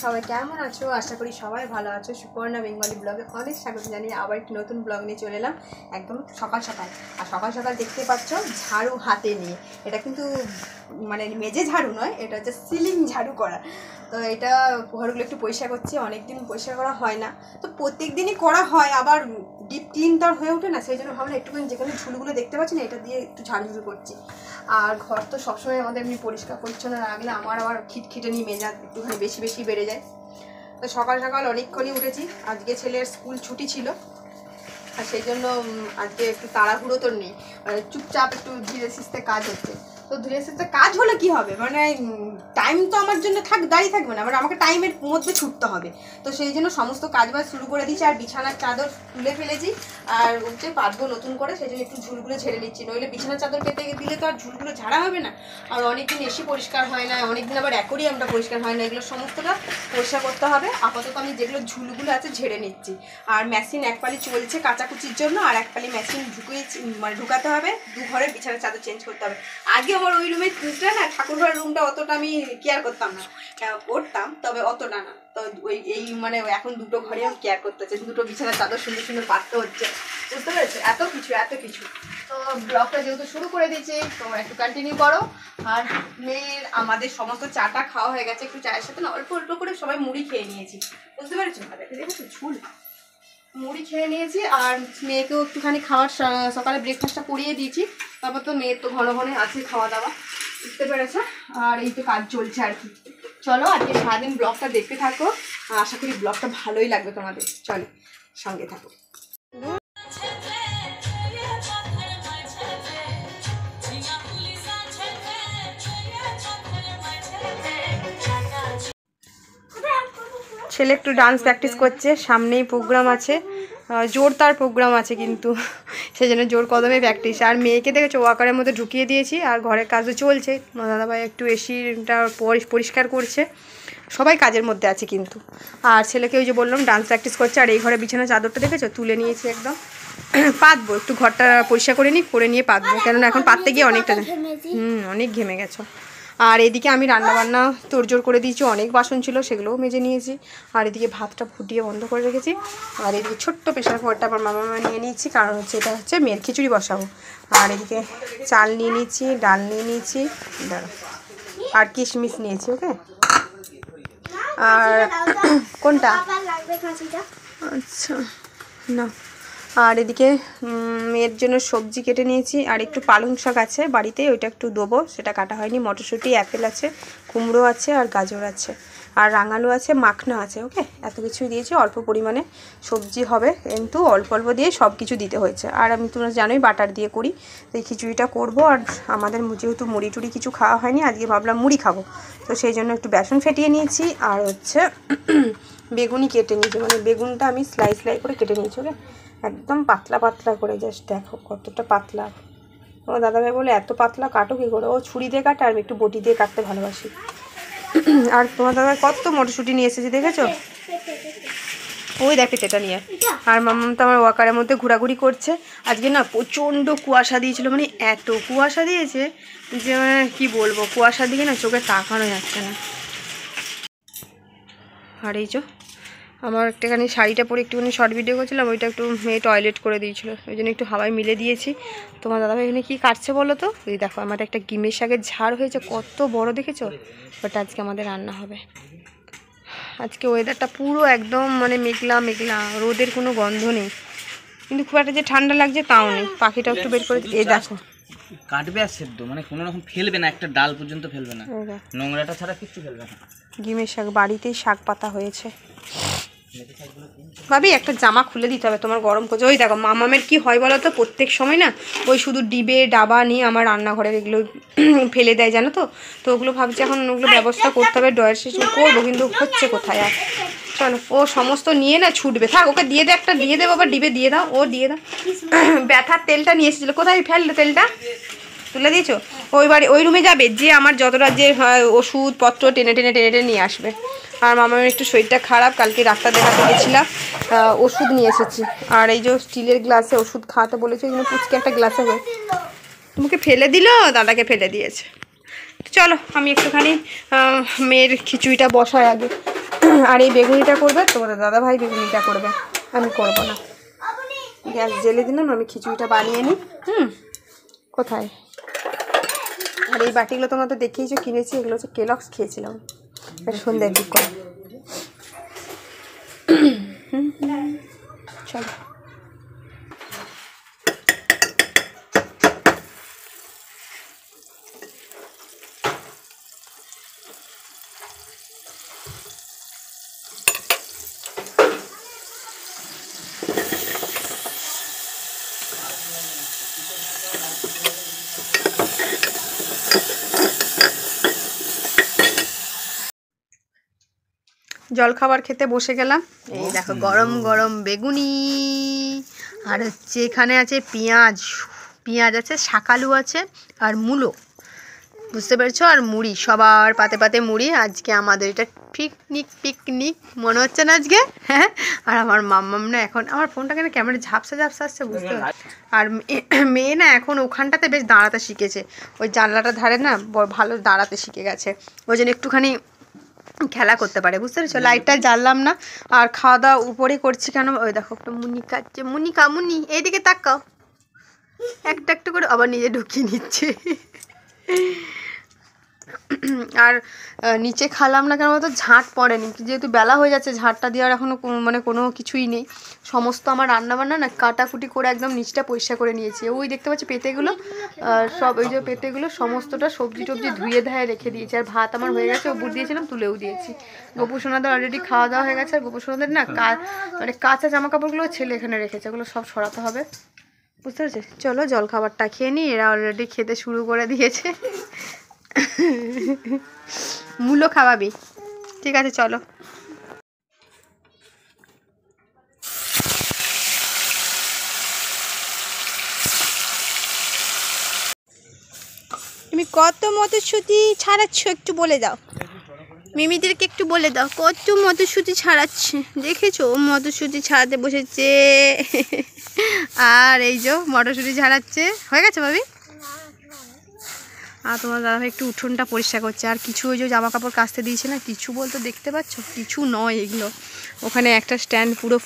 সবাই কেমন আছো? আশা করি সবাই ভালো আছো। সুপর্ণা বেঙ্গলি ব্লগে অনেক স্বাগত জানিয়ে আবার একটি নতুন ব্লগ নিয়ে চলে এলাম একদম সকাল সকাল। আর সকাল সকাল দেখতে পাচ্ছ ঝাড়ু হাতে নিয়ে, এটা কিন্তু মানে মেজে ঝাড়ু নয়, এটা হচ্ছে সিলিং ঝাড়ু করা। তো এটা ঘরগুলো একটু পরিষ্কার করছি, অনেকদিন পরিষ্কার করা হয় না, তো প্রত্যেক দিনই করা হয়, আবার ডিপ ক্লিন তো হয়ে ওঠে না, সেই জন্য ভাবলাম একটুখানি যেখানে ঝুলগুলো দেখতে পাচ্ছি না এটা দিয়ে একটু ঝাড়ু করছি। আর ঘর তো সবসময় আমাদের এমনি পরিষ্কার পরিচ্ছন্ন রাখলে আমার আবার খিটখিটানি মেজাজ একটুখানি বেশি বেশি বেড়ে যায়। তো সকাল সকাল অনেকক্ষণই উঠেছি, আজকে ছেলের স্কুল ছুটি ছিল, আর সেই জন্য আজকে একটু তাড়াহুড়ো তো নেই, চুপচাপ একটু ধীরে সুস্থে কাজ হচ্ছে। তো ধীরে সুস্থে কাজ হলে কি হবে, মানে টাইম তো আমার জন্য দাঁড়িয়ে থাকবে না, মানে আমাকে টাইমের মধ্যে ছুটতে হবে। তো সেই জন্য সমস্ত কাজবাজ শুরু করে দিয়েছি, আর বিছানার চাদর তুলে ফেলেছি, আর হচ্ছে পাতবো নতুন করে, সেই জন্য একটু ঝুলগুলো ঝেড়ে নিচ্ছি, নইলে বিছানার চাদর পেতে দিলে তো আর ঝুলগুলো ঝাড়া হবে না। আর অনেকদিন এসি পরিষ্কার হয় না, অনেকদিন আবার অ্যাকোরিয়ামটা পরিষ্কার হয় না, এগুলো সমস্তটা পরিষ্কার করতে হবে। আপাতত আমি যেগুলো ঝুলগুলো আছে ঝেড়ে নিচ্ছি, আর মেশিন এক পালি চলছে কাচাকুচির জন্য, আর এক পালি মেশিন মানে ঢুকাতে হবে, দু ঘরের বিছানার চাদর চেঞ্জ করতে হবে। আগে আমার ওই রুমের না ঠাকুর ঘরের রুমটা অতটা আমি কেয়ার করতাম না, করতাম তবে অতটা না। তো ওই এই মানে এখন দুটো ঘরে আমি কেয়ার করতে হচ্ছে, দুটো বিছানার চাদর সুন্দর সুন্দর পাততে হচ্ছে, বুঝতে পেরেছো? এত কিছু। তো ব্লগটা যেহেতু শুরু করে দিয়েছি তোমরা একটু কন্টিনিউ করো। আর মেয়ের আমাদের সমস্ত চাটা খাওয়া হয়ে গেছে, একটু চায়ের সাথে না অল্প অল্প করে সবাই মুড়ি খেয়ে নিয়েছি, বুঝতে পেরেছো? দেখেছো ঝুল মুড়ি খেয়ে নিয়েছি, আর মেয়েকেও একটুখানি খাওয়ার সকালে ব্রেকফাস্টটা করিয়ে দিয়েছি। তারপর তো মেয়ের তো ঘন ঘন আছে খাওয়া দাওয়া, বুঝতে পেরেছো? আর এই তো কাজ চলছে আর কি। চলো আজকে সারাদিন ব্লগটা দেখতে থাকো, আশা করি ব্লগটা ভালোই লাগবে তোমাদের। চলো সঙ্গে থাকো। ছেলে একটু ডান্স প্র্যাকটিস করছে, সামনেই প্রোগ্রাম আছে, জোরদার প্রোগ্রাম আছে, কিন্তু সেই জন্য জোর কদমে প্র্যাকটিস। আর মেয়েকে দেখেছো ওয়াকারের মধ্যে ঢুকিয়ে দিয়েছি, আর ঘরের কাজও চলছে, দাদাভাই একটু এসিটা পরিষ্কার করছে, সবাই কাজের মধ্যে আছে কিন্তু। আর ছেলেকে ওই যে বললাম ডান্স প্র্যাকটিস করছে। আর এই ঘরে বিছানা চাদরটা দেখেছো তুলে নিয়েছি, একদম পাতবো, একটু ঘরটা পরিষ্কার করে নিয়ে পাতবো, কেননা এখন পাততে গিয়ে অনেকটা অনেক ঘেমে গেছো। আর এদিকে আমি রান্নাবান্না তোড়জোড় করে দিয়েছি, অনেক বাসন ছিল সেগুলোও মেজে নিয়েছি। আর এদিকে ভাতটা ফুটিয়ে বন্ধ করে রেখেছি। আর এদিকে ছোট্ট প্রেশার কুকারটা আমার মামা নিয়ে নিয়েছি, কারণ হচ্ছে এটা হচ্ছে মেয়ের খিচুড়ি বসাবো। আর এদিকে চাল নিয়ে নিয়েছি, ডাল নিয়ে নিয়েছি, আর কিশমিশ নিয়েছি। ওকে, আর কোনটা? আচ্ছা না। আর এদিকে মেয়ের জন্য সবজি কেটে নিয়েছি, আর একটু পালং শাক আছে বাড়িতে, ওইটা একটু দেবো, সেটা কাটা হয়নি। মটরশুঁটি, অ্যাপেল আছে, কুমড়ো আছে, আর গাজর আছে, আর রাঙালু আছে, মাখনা আছে। ওকে, এত কিছুই দিয়েছি, অল্প পরিমাণে সবজি হবে, কিন্তু অল্প অল্প দিয়ে সব কিছু দিতে হয়েছে। আর আমি তোমরা জানোই বাটার দিয়ে করি, তো এই খিচুড়িটা করবো। আর আমাদের যেহেতু মুড়ি টুড়ি কিছু খাওয়া হয়নি, আজকে ভাবলাম মুড়ি খাবো, তো সেই জন্য একটু বেসন ফেটিয়ে নিয়েছি। আর হচ্ছে বেগুনি কেটে নিয়েছি, মানে বেগুনটা আমি স্লাইস করে কেটে নিয়েছি। ওকে, একদম পাতলা পাতলা করে, জাস্ট দেখো কতটা পাতলা। আমার দাদাভাই বলে এত পাতলা কাটো কী করে? ও ছুরি দিয়ে কাটে, আর একটু বটি দিয়ে কাটতে ভালোবাসি। আর তোমার দাদাভাই কত মটরশুঁটি নিয়ে এসেছে দেখেছো, ওই দেখে এটা নিয়ে। আর মাম্মা তো আমার ওয়াকারের মধ্যে ঘোরাঘুরি করছে। আজকে না প্রচণ্ড কুয়াশা দিয়েছিল, মানে এত কুয়াশা দিয়েছে যে মানে কী বলবো, কুয়াশার দিকে না চোখে তাকানো যাচ্ছে না। আর এই যে আমার একটুখানি শাড়িটা পরে একটুখানি শর্ট ভিডিও করছিলাম, ওইটা একটু মেয়ে টয়লেট করে দিয়েছিলো, ওই জন্য একটু হাওয়ায় মিলে দিয়েছি। তোমার দাদাভাই এখানে কী কাটছে বলো তো? ওই দেখো আমাদের একটা গিমের শাকের ঝাড় হয়েছে, কত বড় দেখেছো? বাট আজকে আমাদের রান্না হবে। আজকে ওয়েদারটা পুরো একদম মানে মেঘলা মেঘলা, রোদের কোনো গন্ধ নেই, কিন্তু খুব একটা যে ঠান্ডা লাগছে তাও নেই। পাখিটা একটু বের করে এই দেখো, কাটবে আর সেদ্ধ, মানে কোনো রকম ফেলবে না, একটা ডাল পর্যন্ত ফেলবে না, নোংরাটা ছাড়া কিচ্ছু ফেলবে না। ডিমের শাক বাড়িতেই শাক পাতা হয়েছে। ভাবি একটা জামা খুলে দিতে হবে, তোমার গরম করছে। ওই দেখো মামামের কি হয় বলো তো, প্রত্যেক সময় না ওই শুধু ডিবে ডাবা নিয়ে আমার রান্নাঘরের এগুলো ফেলে দেয়, জানো তো। তো ওগুলো ভাবছি এখন ওগুলো ব্যবস্থা করতে হবে, ড্রয়ার শেষে করবো, কিন্তু হচ্ছে কোথায় আর। চলো, ও সমস্ত নিয়ে না ছুটবে, থাক ওকে দিয়ে দে, একটা দিয়ে দেবো, আবার ডিবে দিয়ে দাও, ও দিয়ে দাও। ব্যথার তেলটা নিয়ে এসেছিলো, কোথায় ফেললো তেলটা? তুলে দিয়েছো? ওই বাড়ি ওই রুমে যাবে, যে আমার যতটা যে ওষুধপত্র টেনে টেনে টেনে টেনে নিয়ে আসবে। আর মামার একটু শরীরটা খারাপ, কালকে ডাক্তার দেখাতে গেছিলাম, ওষুধ নিয়ে এসেছি। আর এই যে স্টিলের গ্লাসে ওষুধ খাওয়াতে বলেছে, ওই জন্য পুচকে একটা গ্লাসে হয়ে তোমাকে ফেলে দিল, দাদাকে ফেলে দিয়েছে। চলো আমি একটুখানি মেয়ের খিচুড়িটা বসাই আগে। আর এই বেগুনিটা করবে তোমাদের দাদাভাই, বেগুনিটা করবে, আমি করব না। গ্যাস জ্বেলে দিলাম, আমি খিচুড়িটা বানিয়ে নিই। কোথায়? আর এই বাটিগুলো তোমরা তো দেখেইছো, কিনেছি, এগুলো হচ্ছে কেলগস, খেয়েছিলাম সন্ধ্যার দিক করে। চলো জলখাবার খেতে বসে গেলাম। এই দেখো গরম গরম বেগুনি, আর হচ্ছে এখানে আছে পেঁয়াজ, পেঁয়াজ আছে, শাকালু আছে, আর মূলো, বুঝতে পেরেছো, আর মুড়ি, সবার পাতে পাতে মুড়ি। আজকে আমাদের এটা পিকনিক পিকনিক মনে হচ্ছে না আজকে? হ্যাঁ। আর আমার মাম্মাম না এখন, আমার ফোনটা কেন ক্যামেরা ঝাপসা ঝাপসা আসছে বুঝতে পারছি। আর মেয়ে না এখন ওখানটাতে বেশ দাঁড়াতে শিখেছে, ওই জানলাটা ধারে না ভালো দাঁড়াতে শিখে গেছে, ওই জন্য একটুখানি খেলা করতে পারে, বুঝতে পেরেছো। লাইটটা জ্বাললাম না, আর খাওয়া দাওয়া উপরে করছি কেন, ওই দেখো একটা মুনি খাচ্ছে, মুনি কামুনি, এইদিকে তাকাও, একটা একটা করে আবার নিজে ঢুকিয়ে নিচ্ছে। আর নিচে খালাম না কেন বলতো, ঝাঁট পড়েনি, যেহেতু বেলা হয়ে যাচ্ছে, ঝাঁটটা দেওয়ার এখনও মানে কোনো কিছুই নেই। সমস্ত আমার রান্নাবান্না না কাটাকুটি করে একদম নিচটা পরিষ্কার করে নিয়েছি। ওই দেখতে পাচ্ছি পেটেগুলো, সব ওই যে পেটেগুলো সমস্তটা সবজি টবজি ধুয়ে ধায়ে রেখে দিয়েছি। আর ভাত আমার হয়ে গেছে, ওপর দিয়েছিলাম, তুলেও দিয়েছি। গোপুসোনাদের অলরেডি খাওয়া দাওয়া হয়ে গেছে। আর গোপুসোনাদের না মানে কাঁচা জামা কাপড়গুলো ছেলে এখানে রেখেছে, ওগুলো সব সরাতে হবে, বুঝতে পেরেছি। চলো জলখাবারটা খেয়ে নিই, এরা অলরেডি খেতে শুরু করে দিয়েছে। মূলো খাওয়াবি? ঠিক আছে চলো। তুমি কত মটরশুঁটি ছাড়াচ্ছ একটু বলে দাও, মিমিদেরকে একটু বলে দাও কত মটরশুঁটি ছাড়াচ্ছে। দেখেছো মটরশুঁটি ছাড়াতে বসেছে। আর এই যে মটরশুঁটি ছাড়াচ্ছে, হয়ে গেছে ভাবি। আর তোমার দাদাভাই একটু উঠোনটা পরিষ্কার করছে। আর কিছু ওই যে জামা কাপড় কাচতে দিয়েছে না, কিছু বলতে দেখতে পাচ্ছ, কিছু নয় এগুলো। ওখানে একটা স্ট্যান্ড পুরো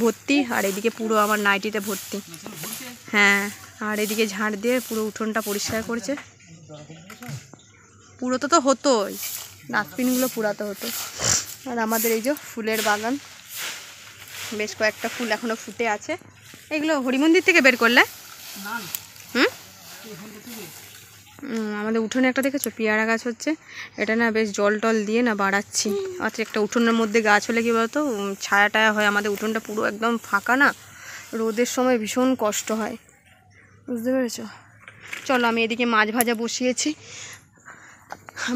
ভর্তি, আর এদিকে পুরো আমার নাইটিতে ভর্তি। হ্যাঁ, আর এদিকে ঝাড় দিয়ে পুরো উঠোনটা পরিষ্কার করছে। পুরো তো হতোই, ডাস্টবিনগুলো পুরাতে হতো। আর আমাদের এই যে ফুলের বাগান, বেশ কয়েকটা ফুল এখনো ফুটে আছে। এগুলো হরিমন্দির থেকে বের করলে? আমাদের উঠোনে একটা দেখেছো পেয়ারা গাছ হচ্ছে, এটা না বেশ জল টল দিয়ে না বাড়াচ্ছি। আচ্ছা, একটা উঠোনের মধ্যে গাছ হলে কি বলতো ছায়া টায়া হয়, আমাদের উঠোনটা পুরো একদম ফাঁকা না, রোদের সময় ভীষণ কষ্ট হয়, বুঝতে পেরেছো। চলো আমি এদিকে মাছ ভাজা বসিয়েছি,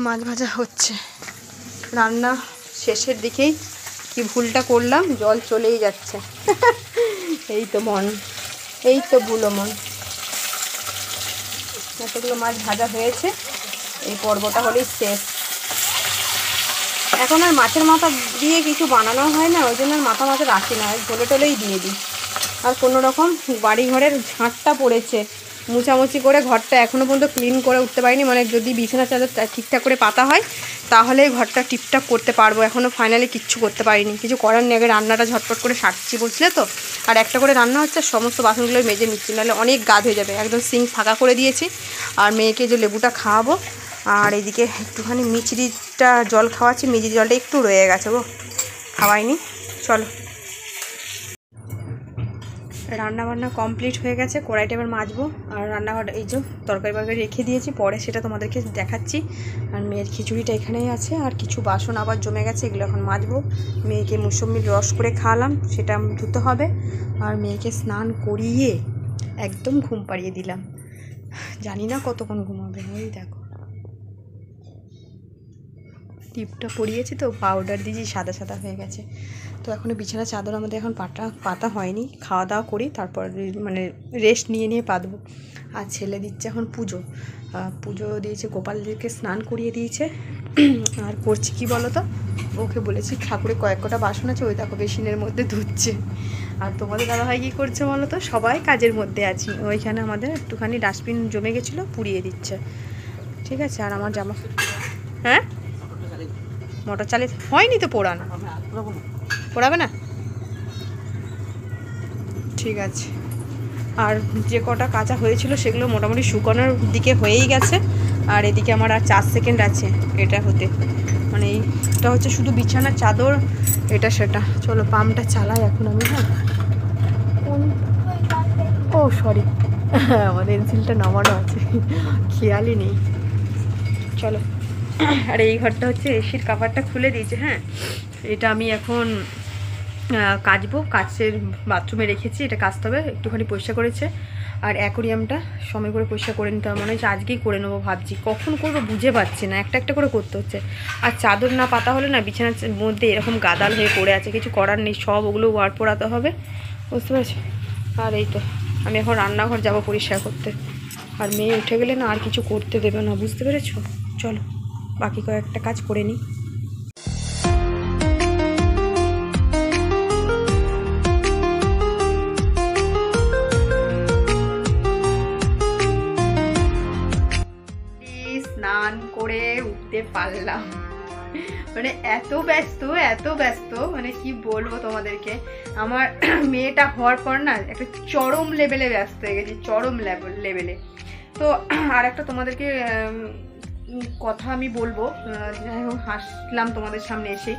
মাছ ভাজা হচ্ছে। রান্না শেষের দিকেই কি ভুলটা করলাম, জল চলেই যাচ্ছে। এই তো মন, এই তো ভুলো মন। এতগুলো মাছ ভাজা হয়েছে, এই পর্বটা হলেই শেষ। এখন আর মাছের মাথা দিয়ে কিছু বানানো হয় না, ওই জন্য আর মাথা রাখি না, ঝোলে টোলেই দিয়ে দিই। আর কোনো রকম বাড়ি ঘরের ঝাঁটটা পড়েছে, মুছামুছি করে ঘরটা এখনও পর্যন্ত ক্লিন করে উঠতে পারিনি। মানে যদি বিছানা চাদর ঠিকঠাক করে পাতা হয় তাহলে ঘরটা টিপটাপ করতে পারবো, এখনও ফাইনালি কিচ্ছু করতে পারিনি। কিছু করার নেই, আগে রান্নাটা ঝটপট করে সারছি বুঝলে তো। আর একটা করে রান্না হচ্ছে, সমস্ত বাসনগুলো মেজে নিচ্ছি, নাহলে অনেক গাদ হয়ে যাবে। একদম সিঙ্ক ফাঁকা করে দিয়েছি। আর মেয়েকে যে লেবুটা খাওয়াবো, আর এদিকে একটুখানি মিচড়িটা জল খাওয়াচ্ছি, মিচড়ি জলটা একটু রয়ে গেছে গো, খাওয়াইনি। চলো রান্নাবান্না কমপ্লিট হয়ে গেছে, কড়াইটা এবার মাজবো। আর রান্নাঘর এই যে তরকারি বরকারি রেখে দিয়েছি, পরে সেটা তোমাদেরকে দেখাচ্ছি। আর মেয়ের খিচুড়িটা এখানেই আছে, আর কিছু বাসন আবার জমে গেছে, এগুলো এখন মাজবো। মেয়েকে মুসম্বির রস করে খাওয়ালাম, সেটা ধুতে হবে। আর মেয়েকে স্নান করিয়ে একদম ঘুম পাড়িয়ে দিলাম, জানি না কতক্ষণ ঘুমাবে। ওই দেখো টিপটা পরিয়েছি তো, পাউডার দিয়েছি, সাদা সাদা হয়ে গেছে। তো এখনও বিছানা চাদর আমাদের এখন পাতা হয়নি, খাওয়া দাওয়া করি তারপর মানে রেস্ট নিয়ে পাতবো। আর ছেলে দিচ্ছে এখন পুজো দিয়েছে, গোপালদেরকে স্নান করিয়ে দিয়েছে। আর করছি কি বলো তো, ওকে বলেছি ঠাকুরের কয়েকটা বাসন আছে, ওই দেখো বেসিনের মধ্যে ধুচ্ছে। আর তোমাদের দাদাভাই কী করছে বলো তো, সবাই কাজের মধ্যে আছি। ওইখানে আমাদের একটুখানি ডাস্টবিন জমে গেছিলো, পুড়িয়ে দিচ্ছে, ঠিক আছে। আর আমার জামা, হ্যাঁ মোটর চালিয়ে হয়নি তো পোড়ানো, পোড়াবে না? ঠিক আছে। আর যে কটা কাঁচা হয়েছিল সেগুলো মোটামুটি শুকানোর দিকে হয়েই গেছে। আর এদিকে আমার আর 4 সেকেন্ড আছে এটা হতে, মানে এইটা হচ্ছে শুধু বিছানার চাদর, এটা সেটা। চলো পাম্পটা চালাই এখন আমি। হ্যাঁ, ও সরি, আমার এনসিলটা নামানো আছে, খেয়ালই নেই। চলো। আর এই ঘরটা হচ্ছে এসির কাভারটা খুলে দিয়েছে। হ্যাঁ, এটা আমি এখন কাচবো, কাচের বাথরুমে রেখেছি, এটা কাচতে হবে, একটুখানি পরিষ্কার করেছে। আর অ্যাকোরিয়ামটা সময় করে পরিষ্কার করে নিতে হবে, মনে হচ্ছে আজকেই করে নেবো ভাবছি, কখন করবো বুঝে পাচ্ছি না, একটা একটা করে করতে হচ্ছে। আর চাদর না পাতা হলে না বিছানার মধ্যে এরকম গাদাল হয়ে পড়ে আছে, কিছু করার নেই, সব ওগুলো ওয়ার পোড়াতে হবে, বুঝতে পারছি। আর এই তো আমি এখন রান্নাঘর যাব পরিষ্কার করতে, আর মেয়ে উঠে গেলে না আর কিছু করতে দেবে না, বুঝতে পেরেছো? চলো বাকি কয়েকটা কাজ করে নিই। স্নান করে উঠতে পারলাম, মানে এত ব্যস্ত মানে কি বলবো তোমাদেরকে। আমার মেয়েটা হওয়ার পর না একটা চরম লেভেলে ব্যস্ত হয়ে গেছি, চরম লেভেলে। তো আর একটা তোমাদেরকে কথা আমি বলবো, যাই হোক হাসলাম তোমাদের সামনে এসেই,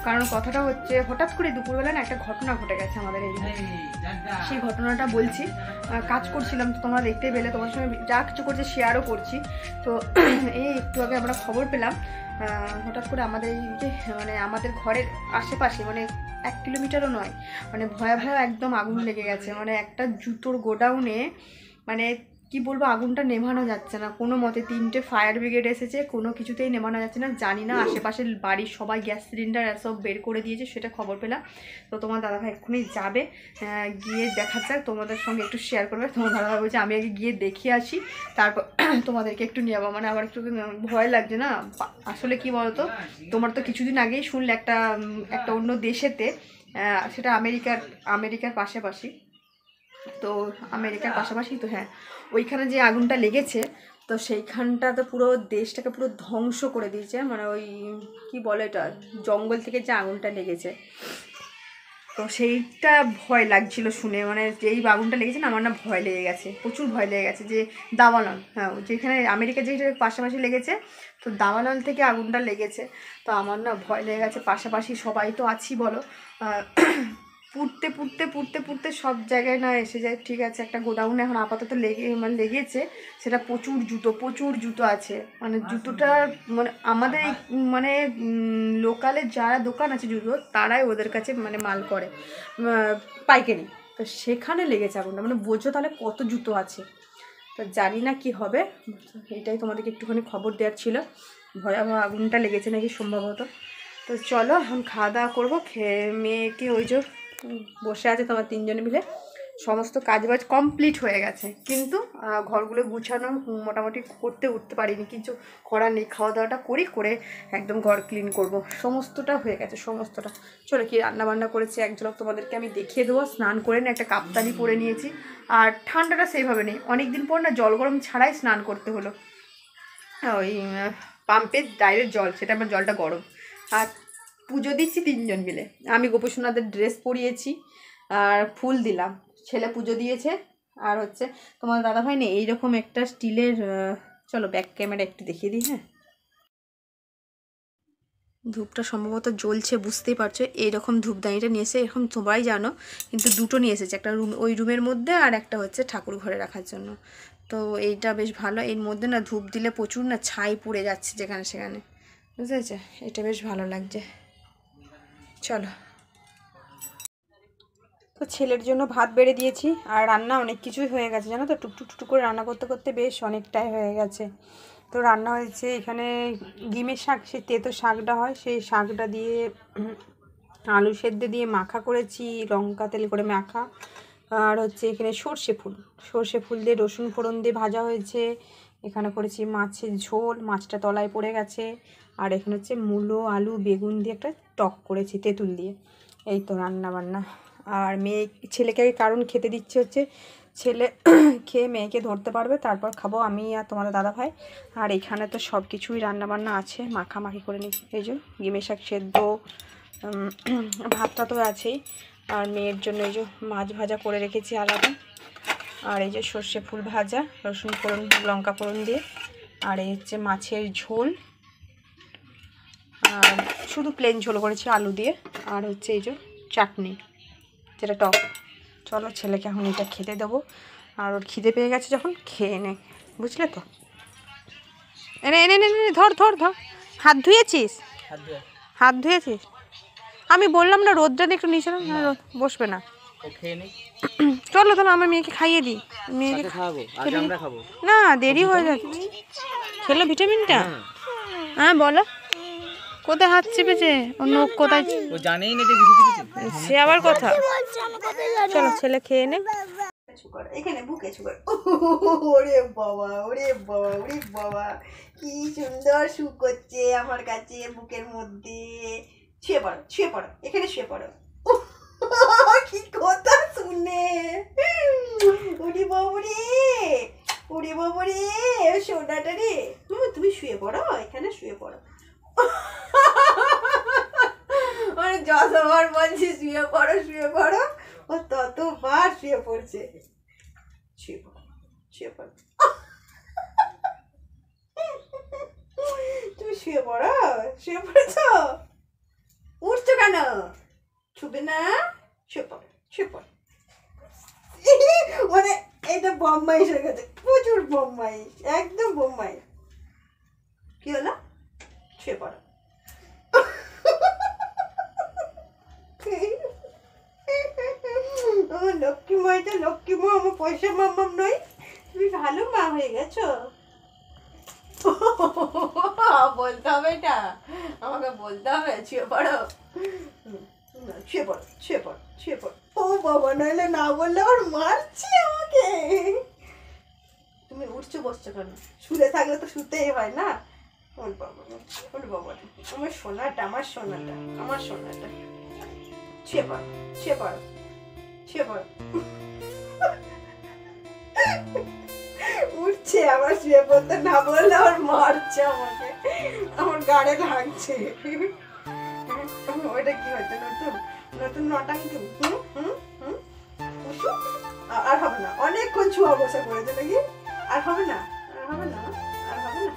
কারণ কথাটা হচ্ছে হঠাৎ করে দুপুরবেলা না একটা ঘটনা ঘটে গেছে আমাদের এই, সেই ঘটনাটা বলছি। কাজ করছিলাম তো তোমরা দেখতে পেলে, তোমার সঙ্গে যা কিছু করছে শেয়ারও করছি। তো এই একটু আগে আমরা খবর পেলাম হঠাৎ করে আমাদের এই যে মানে আমাদের ঘরের আশেপাশে, মানে 1 কিলোমিটারও নয়, মানে ভয়াবহ একদম আগুন লেগে গেছে, মানে একটা জুতোর গোডাউনে, মানে কি বলবো, আগুনটা নেভানো যাচ্ছে না কোনো মতে। 3টে ফায়ার ব্রিগেড এসেছে, কোনো কিছুতেই নেভানো যাচ্ছে না। জানি না আশেপাশের বাড়ির সবাই গ্যাস সিলিন্ডার সব বের করে দিয়েছে, সেটা খবর পেলাম। তো তোমার দাদাভাই এক্ষুনি যাবে, গিয়ে দেখা যাক, তোমাদের সঙ্গে একটু শেয়ার করবে। তোমার দাদাভাই বলছে আমি আগে গিয়ে দেখে আসি, তারপর তোমাদেরকে একটু নিয়ে যাবো, মানে আমার একটু ভয় লাগছে না। আসলে কি বলতো, তোমার তো কিছুদিন আগেই শুনলে একটা অন্য দেশেতে, সেটা আমেরিকার পাশাপাশি, তো আমেরিকার পাশাপাশি তো, হ্যাঁ, ওইখানে যে আগুনটা লেগেছে, তো সেইখানটা তো পুরো দেশটাকে পুরো ধ্বংস করে দিয়েছে, মানে ওই কি বলে এটা, জঙ্গল থেকে যে আগুনটা লেগেছে। তো সেইটা ভয় লাগছিল শুনে, মানে যেই আগুনটা লেগেছে না, আমার না ভয় লেগে গেছে, প্রচুর ভয় লেগে গেছে। যে দাবানল, হ্যাঁ, যেখানে আমেরিকা যেটা পাশাপাশি লেগেছে, তো দাবানল থেকে আগুনটা লেগেছে, তো আমার না ভয় লেগে গেছে। পাশাপাশি সবাই তো আছি বলো, পুড়তে সব জায়গায় না এসে যায়। ঠিক আছে, একটা গোডাউনে এখন আপাতত লেগেছে, সেটা প্রচুর জুতো আছে, মানে জুতোটা মানে আমাদের মানে লোকালে যারা দোকান আছে জুতো, তারাই ওদের কাছে মানে মাল করে পাইকারি, তো সেখানে লেগেছে আগুনটা, মানে বোঝো তাহলে কত জুতো আছে। তো জানি না কি হবে, এটাই তোমাদেরকে একটুখানি খবর দেওয়ার ছিল। ভয়াবহ আগুনটা লেগেছে নাকি সম্ভবত। তো চলো এখন খাওয়া দাওয়া করবো, খেয়ে মেয়েকে ওই যে বসে আছে তোমার 3জনে মিলে, সমস্ত কাজবাজ কমপ্লিট হয়ে গেছে, কিন্তু ঘরগুলো গুছানো মোটামুটি করতে উঠতে পারিনি, কিছু করার নেই, খাওয়া দাওয়াটা করে একদম ঘর ক্লিন করব, সমস্তটা হয়ে গেছে সমস্তটা। চলো কি রান্নাবান্না করেছি এক ঝলক তোমাদেরকে আমি দেখিয়ে দেবো। স্নান করে না একটা কাপ্তানি পরে নিয়েছি, আর ঠান্ডাটা সেইভাবে নেই, অনেক দিন পর না জল গরম ছাড়াই স্নান করতে হলো, ওই পাম্পের ডাইরেক্ট জল, সেটা আমার জলটা গরম। আর পুজো দিচ্ছি 3জন মিলে, আমি গোপসোনাদের ড্রেস পরিয়েছি আর ফুল দিলাম, ছেলে পুজো দিয়েছে। আর হচ্ছে তোমার দাদাভাই নেই, এইরকম একটা স্টিলের, চলো ব্যাক ক্যামেরা একটু দেখিয়ে দিই। হ্যাঁ, ধূপটা সম্ভবত জ্বলছে, বুঝতেই পারছো, এইরকম ধূপদানিটা নিয়ে এসে, এরকম সবাই জানো, কিন্তু 2টো নিয়ে এসেছে, একটা ওই রুমের মধ্যে আর একটা হচ্ছে ঠাকুর ঘরে রাখার জন্য। তো এইটা বেশ ভালো, এর মধ্যে না ধূপ দিলে প্রচুর না ছাই পুড়ে যাচ্ছে যেখানে সেখানে, বুঝতে পেরেছে, এটা বেশ ভালো লাগছে। চলো, তো ছেলের জন্য ভাত বেড়ে দিয়েছি, আর রান্না অনেক কিছুই হয়ে গেছে জানো তো, টুকটুক করে রান্না করতে করতে বেশ অনেকটাই হয়ে গেছে। তো রান্না হয়েছে এখানে ডিমের শাক, সে তেতো শাকটা হয়, সেই শাকটা দিয়ে আলু সেদ্ধ দিয়ে মাখা করেছি, লঙ্কা তেল করে মাখা। আর হচ্ছে এখানে সর্ষে ফুল দিয়ে রসুন ফোড়ন দিয়ে ভাজা হয়েছে। এখানে করেছি মাছের ঝোল, মাছটা তলায় পড়ে গেছে। আর এখানে হচ্ছে মূলো আলু বেগুন দিয়ে একটা টক করেছি তেঁতুল দিয়ে। এই তো রান্না বান্না। আর ছেলেকে কারণ খেতে দিচ্ছে হচ্ছে ছেলে খেয়ে মেয়েকে ধরতে পারবে, তারপর খাবো আমি আর তোমাদের দাদা ভাই। আর এখানে তো সব কিছুই রান্নাবান্না আছে, মাখামাখি করে নিচ্ছি। এই যে গিমে শাক সেদ্ধ, ভাতটা তো আছেই। আর মেয়ের জন্য এই যে মাছ ভাজা করে রেখেছি আলাদা। আর এই যে সর্ষে ফুল ভাজা, রসুন ফোড়ন লঙ্কা ফোড়ন দিয়ে। আর এই হচ্ছে মাছের ঝোল, আর শুধু প্লেন ঝোল করেছি আলু দিয়ে। আর হচ্ছে এই যে চাটনি, যেটা টক। চলো ছেলেকে এখন এটা খেতে দেবো। আর ওর খিদে পেয়ে গেছে যখন, খেয়ে নে, বুঝলে তো। এনে এনে এনে এনে ধর ধর ধর। হাত ধুয়েছিস? হাত ধুয়েছিস? আমি বললাম না রোদটা একটু নিচে না, রোদ বসবে না। চলো তাহলে আমার মেয়েকে খাইয়ে দিই। মেয়েকে না, দেরি হয়ে যাচ্ছে। খেলো ভিটামিনটা? হ্যাঁ বলো, কোথায় হাত চেপেছে? ওর নখ কোথায়? ও জানেই না যে কিছু চেপেছে। সে আবার কথা। চলো ছেলে খেয়ে নে। এখানে বুকে ছুকর। ওরে বাবা, ওরে বাবা, ওরে বাবা, কি সুন্দর সুখ করছে আমার কাছে বুকের মধ্যে। শুয়ে পড়ো, শুয়ে পড়ো, এখানে শুয়ে পড়ো। কি কথা শুনে। ওরে বাবুরে, ওরে বাবুরে, সোনাটা রে। তুমি শুয়ে পড়ো, এখানে শুয়ে পড়ো। মানে যতবার বলছি শুয়ে পড়ো শুয়ে পড়ো, ও ততবার শুয়ে পড়ছে। শুয়ে পড়ো, শুয়ে পড়ো। তুমি শুয়ে পড়ো, শুয়ে পড়েছ? উঠছো কেন? ছুবে না, শুয়ে পড়ো, শুয়ে পড়ো। মানে এটা বম্বাইশ হয়ে গেছে, প্রচুর বম্বাইশ, একদম বম্বাইশ। কি হলো? শুয়ে পড়ো। আমার লক্ষ্মী মা, এটা লক্ষ্মী মা, আমার পয়সা মাম্মাম নয়। তুমি ভালো মা হয়ে গেছো। বলতে হবে এটা, আমাকে বলতে হবে। শুয়ে পড়ো, শুয়ে পড়ো, শুয়ে পড়ো, শুয়ে পড়ো। ও বাবা, নইলে না বললে আবার মারছি আমাকে। তুমি উঠছো বসছো কেন? শুয়ে থাকলে তো শুতেই হয় না। ওর বাবা, ওর বাবা, আমার সোনাটা, আমার সোনাটা, আমার সোনাটা। শুয়ে পড়ো, শুয়ে পড়ো, শুয়ে পড়ো। উঠছে আবার, শুয়ে পড়তে না বললে আবার মারছে আমাকে, আমার গাড়ে লাগছে। ওইটা কি হচ্ছে? নতুন নতুন নটাঙ্কি। আর হবে না, অনেকক্ষণ ছুয়া বসে করেছে নাকি? আর হবে না, আর হবে না, আর হবে না।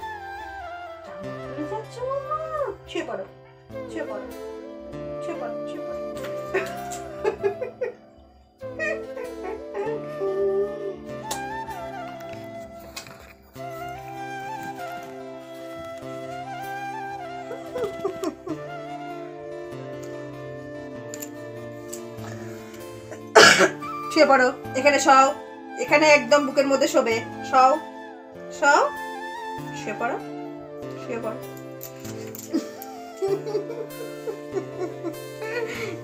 শুয়ে পড়ো, শুয়ে পড়ো, শুয়ে পড়ো, শুয়ে পড়ো। শুয়ে পড়ো, এখানে শও, এখানে একদম বুকের মধ্যে শোবে। শও, শও, শুয়ে পড়ো, শুয়ে পড়ো।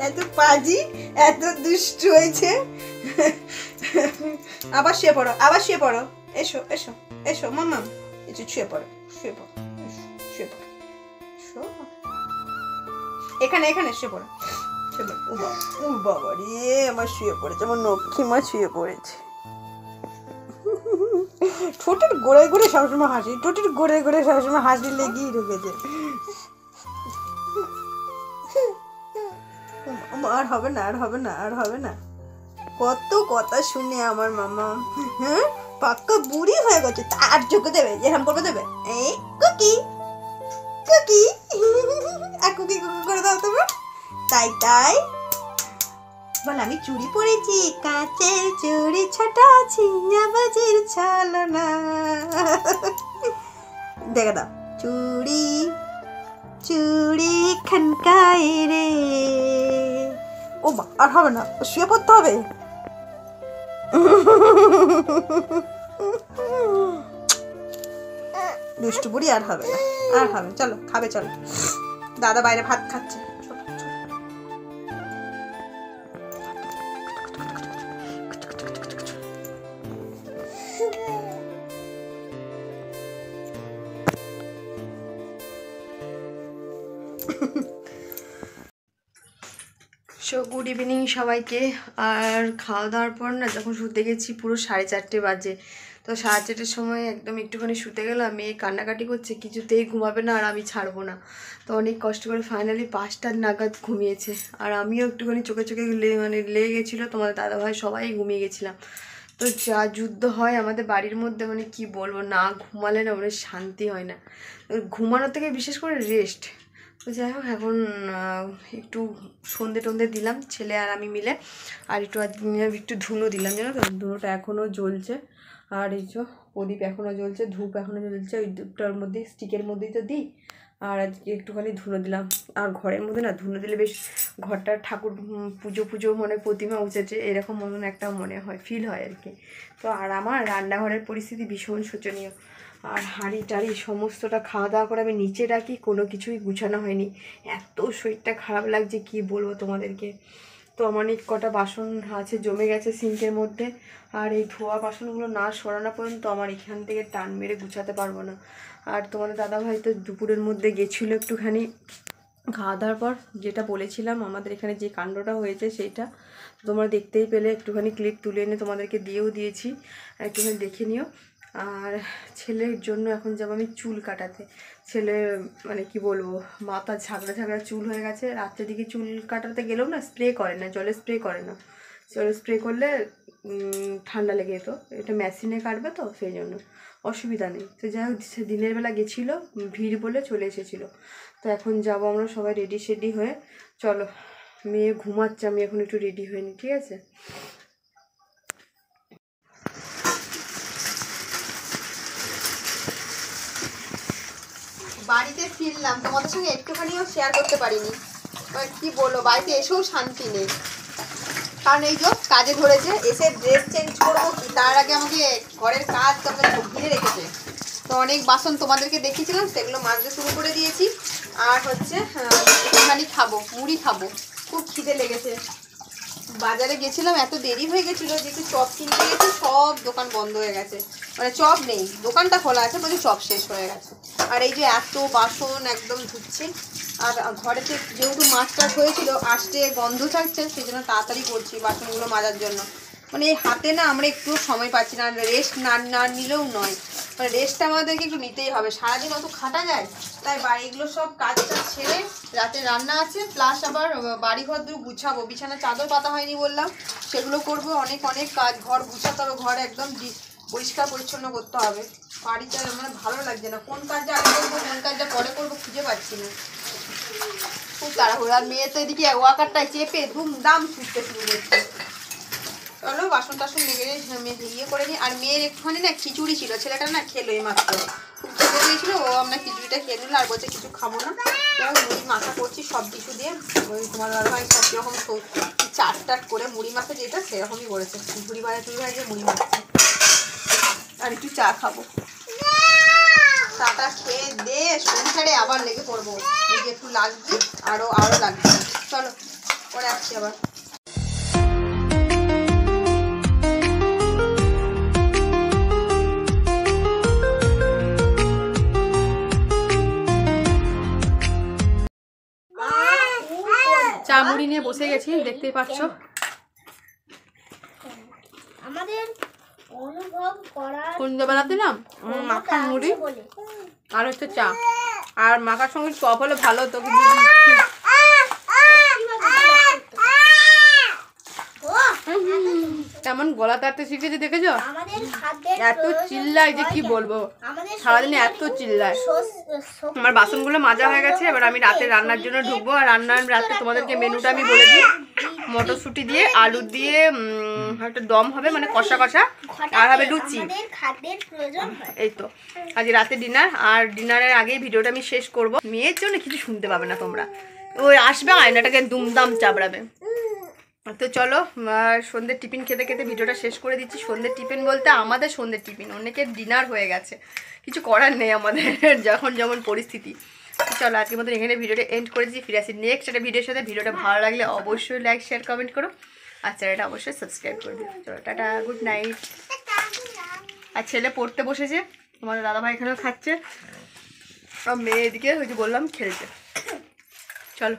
এত পাজি, এত দুষ্ট হয়েছে। আবার শুয়ে পড়ো, আবার শুয়ে পড়ো। এসো এসো এসো মাম্মা, এসো শুয়ে পড়ো, শুয়ে পড়ো, শুয়ে পড়ো, এখানে এখানে শুয়ে পড়ো, শুয়ে পড়ো। ও বাবা রে, আমার শুয়ে পড়েছে, আমার লক্ষ্মী মা শুয়ে পড়েছে। ঠোঁটের গোড়ায় গোড়ে সবসময় হাসি, ঠোঁটের গোড়ায় গোড়ে সবসময় হাসি লেগেই ঢুকেছে। আর হবে না, আর হবে না, আর হবে না। কত কথা শুনে আমার মামা, হ্যাঁ পাক্কা বুড়ি হয়ে গেছে। তার চোখে দেবে, যেরকম করবে দেবে। এই কুকি কুকি, আর কুকি কুকি করে দাও তোমার। তাই তাই বল, আমি চুড়ি পরেছি, কাচের চুড়ি ছোটা ছিয়া বাজির ছলনা। দেখে দাও, চুড়ি চুড়ি খনকাই রে। ও মা, আর হবে না, শুয়ে পড়তে হবে। দুষ্টু বুড়ি, আর হবে না, আর হবে। চলো খাবে, চলো। দাদা বাইরে ভাত খাচ্ছে। সো গুড ইভিনিং সবাইকে। আর খাওয়া দাওয়ার পর না যখন শুতে গেছি পুরো 4:30 বাজে। তো 4:30টার সময় একদম একটুখানি শুতে গেলাম, মেয়ে কান্নাকাটি করছে, কিছুতেই ঘুমাবে না আর আমি ছাড়বো না। তো অনেক কষ্ট করে ফাইনালি 5টা নাগাদ ঘুমিয়েছে। আর আমিও একটুখানি চোখে চোখে লেগে গেছিলো, তোমাদের দাদাভাই সবাই ঘুমিয়ে গেছিলাম। তো যা যুদ্ধ হয় আমাদের বাড়ির মধ্যে, মানে কি বলবো, না ঘুমালে না মানে শান্তি হয় না। ঘুমানোর থেকে বিশেষ করে রেস্ট। তো যাই হোক এখন একটু সন্ধে টন্ধে দিলাম ছেলে আর আমি মিলে, আর একটু ধুনো দিলাম, জানো তো ধুনোটা এখনও জ্বলছে। আর এই যে প্রদীপ এখনও জ্বলছে, ধূপ এখনও জ্বলছে, ওই ধূপটার মধ্যে স্টিকের মধ্যেই তো দিই। আর আজকে একটুখানি ধুনো দিলাম। আর ঘরের মধ্যে না ধুনো দিলে বেশ ঘরটা ঠাকুর পুজো মানে প্রতিমা উঠেছে এরকম মতন একটা মনে হয়, ফিল হয় আর কি। তো আর আমার রান্নাঘরের পরিস্থিতি ভীষণ শোচনীয়। আর হাঁড়ি টাড়ি সমস্তটা খাওয়া দাওয়া করে আমি নিচে রাখি, কোনো কিছুই গুছানো হয়নি। এত শরীরটা খারাপ লাগছে কি বলবো তোমাদেরকে। তো অনেক কটা বাসন আছে জমে গেছে সিঙ্কের মধ্যে। আর এই ধোয়া বাসনগুলো না সরানো পর্যন্ত আমার এখান থেকে টান মেরে গুছাতে পারবো না। আর তোমাদের দাদাভাই তো দুপুরের মধ্যে গেছিলো একটুখানি খাওয়া দাওয়ার পর, যেটা বলেছিলাম আমাদের এখানে যে কাণ্ডটা হয়েছে সেইটা তোমরা দেখতেই পেলে, একটুখানি ক্লিপ তুলে এনে তোমাদেরকে দিয়েও দিয়েছি, একটুখানি দেখে নিও। আর ছেলের জন্য এখন যাবো আমি চুল কাটাতে। ছেলে মানে কি বলবো, মাথা ঝাগড়া ঝাগড়া চুল হয়ে গেছে। রাত্রের দিকে চুল কাটাতে গেলেও না স্প্রে করে না, জলে স্প্রে করে না। জলে স্প্রে করলে ঠান্ডা লেগে যেত, এটা মেশিনে কাটবে তো সেই জন্য অসুবিধা নেই। তো যাই হোক সে দিনের বেলা গেছিলো, ভিড় বলে চলে এসেছিলো। তো এখন যাবো আমরা সবাই রেডি শেডি হয়ে। চলো, মেয়ে ঘুমাচ্ছে, আমি এখন একটু রেডি হয়ে নিই, ঠিক আছে? বাড়িতে ফিরলাম, তোমাদের সঙ্গে একটুখানিও শেয়ার করতে পারিনি। কি বলবো, বাড়িতে এসেও শান্তি নেই। কারণ এই যে কাজে ধরেছে, এসে ড্রেস চেঞ্জ করবো কি তার আগে আমাকে ঘরের কাজ ঘিরে রেখেছে। তো অনেক বাসন তোমাদেরকে দেখিয়েছিলাম, সেগুলো মাজতে শুরু করে দিয়েছি। আর হচ্ছে একটুখানি খাবো, মুড়ি খাবো, খুব খিদে লেগেছে। বাজারে গেছিলাম, এত দেরি হয়ে গেছিলো যে একটু চপ কিনতে গেছি, সব দোকান বন্ধ হয়ে গেছে, মানে চপ নেই, দোকানটা খোলা আছে বলছে চপ শেষ হয়ে গেছে। আর এই যে এত বাসন একদম ধুচ্ছি। আর ঘরেতে যেহেতু মাছ টাছ হয়েছিল, আসতে গন্ধ থাকছে, সেই জন্য তাড়াতাড়ি করছি বাসনগুলো মাজার জন্য। মানে এই হাতে না আমরা একটু সময় পাচ্ছি না, রেস্ট না নিলেও নয়, মানে রেস্টটা আমাদেরকে একটু নিতেই হবে, সারাদিন অত খাটা যায়। তাই বাড়িগুলো সব কাজটা ছেড়ে, রাতে রান্না আছে, প্লাস আবার বাড়িঘর দূর গুছাবো, বিছানা চাদর পাতা হয়নি বললাম, সেগুলো করবো। অনেক কাজ, ঘর গুছাতে হবে, ঘর একদম পরিষ্কার পরিচ্ছন্ন করতে হবে। বাড়িটা মানে ভালো লাগছে না, কোন কাজটা আগে করবো কোন কাজটা পরে করবো খুঁজে পাচ্ছি না, খুব তাড়াহুড়ো। আর মেয়ে তো এদিকে ওয়াকারটায় চেপে ধুমধাম ছুটতে শুরু করছে। চলো বাসন টাসন ইয়ে করে নিই। আর মেয়ের একটুখানি না খিচুড়ি ছিল, ছেলেটা না খেলো এই মাত্র, খুব খেতে দিয়েছিল, ও আমরা খিচুড়িটা খেয়ে নিল। আর বলছে কিছু খাবো না, মুড়ি মাখা করছি সব কিছু দিয়ে। ওই তোমার দাদাভাই সব রকম চাট টাট করে মুড়ি মাখা যেটা সেরকমই করেছে, ঝুড়ি ভাজা দিয়ে মুড়ি মাখছে। আর একটু চা খাবো, চাটা খেয়ে দে সংসারে আবার লেগে পড়বো। এই যে একটু লাগবে, আরো লাগবে। চলো পরে আসছি আবার। চা মুড়ি নিয়ে বসে গেছি, দেখতেই পাচ্ছ। আমাদের অনুভব করার সন্ধ্যাবেলাতে না মাখার মুড়ি আর হচ্ছে চা, আর মাখার সঙ্গে চপ হলে ভালো হতো, কিন্তু কেমন গলা তাড়তে শিখেছে দেখেছো? এত চিল্লায় যে কি বলবো, সারাদিনে এত চিল্লায়। আমার বাসনগুলো মাজা হয়ে গেছে, এবার আমি রাতে রান্নার জন্য ঢুকবো। আর রাতে তোমাদেরকে মেনুটা আমি বলে দিই, মটরশুঁটি দিয়ে আলু দিয়ে একটা দম হবে, মানে কষা কষা, আর হবে লুচি। এই তো আজ রাতে ডিনার। আর ডিনারের আগেই ভিডিওটা আমি শেষ করব। মেয়ের জন্য কিছু শুনতে পাবে না তোমরা, ওই আসবে আয়নাটাকে দুমদাম চাবড়াবে। তো চলো, সন্ধ্যের টিফিন খেতে খেতে ভিডিওটা শেষ করে দিচ্ছি। সন্ধ্যের টিফিন বলতে আমাদের সন্ধ্যের টিফিন, অনেকের ডিনার হয়ে গেছে, কিছু করার নেই আমাদের, যখন যেমন পরিস্থিতি। চলো আজকের মতন এখানে ভিডিওটা এন্ড করে দিচ্ছি, ফিরে আসি নেক্সট একটা ভিডিওর সাথে। ভিডিওটা ভালো লাগলে অবশ্যই লাইক শেয়ার কমেন্ট করো, আর চ্যানেলটা অবশ্যই সাবস্ক্রাইব করে দিও। চলো টাটা, গুড নাইট। আর ছেলে পড়তে বসেছে, তোমাদের দাদাভাই এখানেও খাচ্ছে, আর মেয়ে এদিকে ওই যে বললাম খেলছে। চলো।